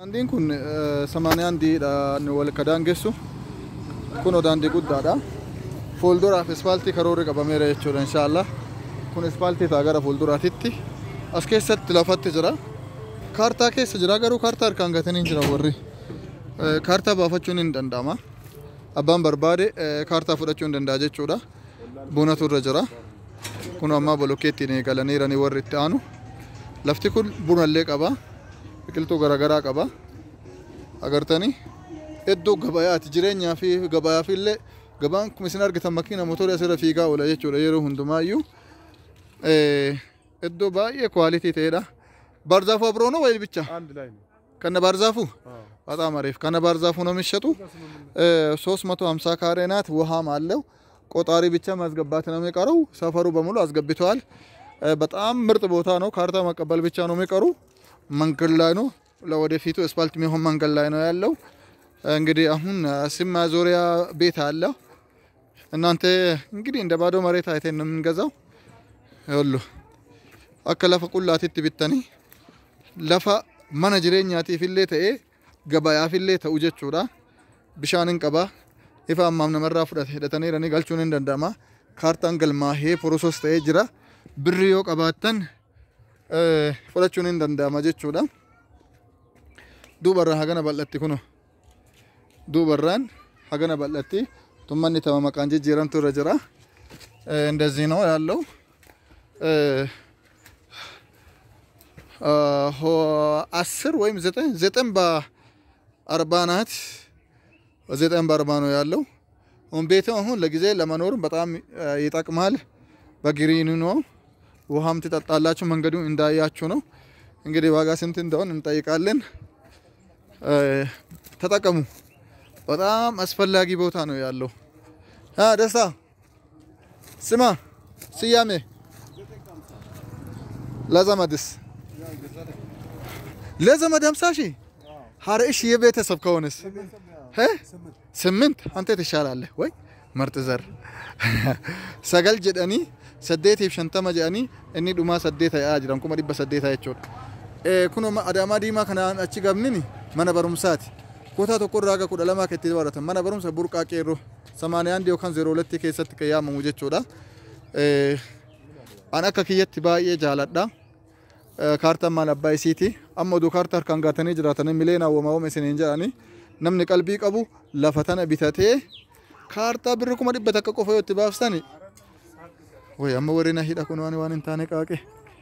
Daandiin kun samaaniyaandiidha wal kadaangessu. Kun daandii guddaadha. Fuulduraaf asfaaltii karoorri qabameera jechuudha inshaallah. Kun asfaaltii ta'a gara fuulduraatitti. As keessatti lafatti jira. Kaartaa keessa jira garuu kaartaa harkaan gatanii jira warri. Kaartaa baafachuun hin danda'ama. Abbaan barbaade kaartaa fudhachuu hin danda'a jechuudha. Bunatu irra jira. Kun amma bolokkeettiin eegalaniiranii warri itti aanu. Lafti kun bunallee qaba. Biqiltuu garaagaraa qaba. Agartanii iddoo gabayaati jireenyaa fi gabayaa fi illee gabaan kun isin argitan makiina motora asirra fiigaa oola jechuudha yeroo hundumaayyuu. Iddoo baay'ee kwaalitii ta'edha. Barzaafu abiroo ነው ወይ ብቻ? ከነ ባርዛፉ በጣም አሪፍ። ከነ ባርዛፉ ነው የሚሸጡ። 350 ካሬ ናት። ውሃም አለው። ቆጣሪ ብቻ ማስገባት ነው የሚቀረው። ሰፈሩ በሙሉ አስገብተዋል። በጣም ምርጥ ቦታ ነው። ካርታ መቀበል ብቻ ነው የሚቀሩ። መንገድ ላይ ነው። ለወደፊቱ አስፋልት የሚሆን መንገድ ላይ ነው ያለው። እንግዲህ አሁን ስም ማዞሪያ ቤት አለ። እናንተ እንግዲህ እንደ ባዶ መሬት አይተን ነው የምንገዛው። ይኸውሉ አከለፈ ቁላቲት ቢተኒ ለፋ ማነ ጅሬኛቲ ፊሌ ተኤ ገባያ ፊሌ ተኡ ጀቹዳ ቢሻንን ቀባ ኢፋ አማም ነመራ ፍዳት ሄደተኒ ረኒ ጋልቹን እንደንዳማ ካርታን ገልማ ሄ ፕሮሰስ ተኤ ጅራ ብሪዮ ቀባተን ፍዳቹን እንደንዳማ ጀቹዳ ዱበራ ሀገነ ባለቲ ኩኖ ዱበራን ሀገነ ባለቲ ቱማኒ ተማማ ቃንጂ ጅራንቱ ረጅራ እንደዚህ ነው ያለው። 10 ወይም 9 በ40 ናት። 9 በ40 ነው ያለው። ቤቱ አሁን ለጊዜ ለመኖር በጣም ይጠቅማል። በግሪኑ ነው። ውሃም ትጠጣላችሁ። መንገዱ እንዳያችሁ ነው። እንግዲህ ዋጋ ስንት እንደሆነ እንጠይቃለን። ተጠቀሙ። በጣም አስፈላጊ ቦታ ነው ያለው። ደስታ ስማ ስያሜ ለዘመድስ ለዘመድ 50 ሺህ ሀረሽ የቤተሰብ ከሆነስ 8 አንተ ትሻላለህ ወይ ምርጥ ዘር ሰገል ጀደኒ ሰዴት ይፍሸንተማ ጀኒ እኒ ዱማ ሰዴት ያጅራን ኩማ ዲበ ሰዴት ያቾ ኩኖ አዳማ ዲማ ከናን አቺ ጋብኒኒ መነ በሩምሳት ኮታ ተቆራጋ ኩደለማ ከቲ ባረተ መነ በሩምሳ ቡርቃ ቄሮ 81 ዮካን 02 ከሰት ከያመሙ ጀቾዳ አናካ ከየት ባዬ ጃላዳ ካርታ ማለባይ ሲቲ አሞዱ ካርታ ካንጋተኔ ጅራተኔ ሚሌና ወማው መሰኔን ጃኒ ነምኒ ቀልቢ ቀቡ ለፈተነ ቢተቴ ካርታ ብርኩማ ዲበ ተቀቆፈ ይወት ባፍሳኒ ወይ አመ ወሬና ሂዳ ኩኖ ዋን እንታነ ቃቄ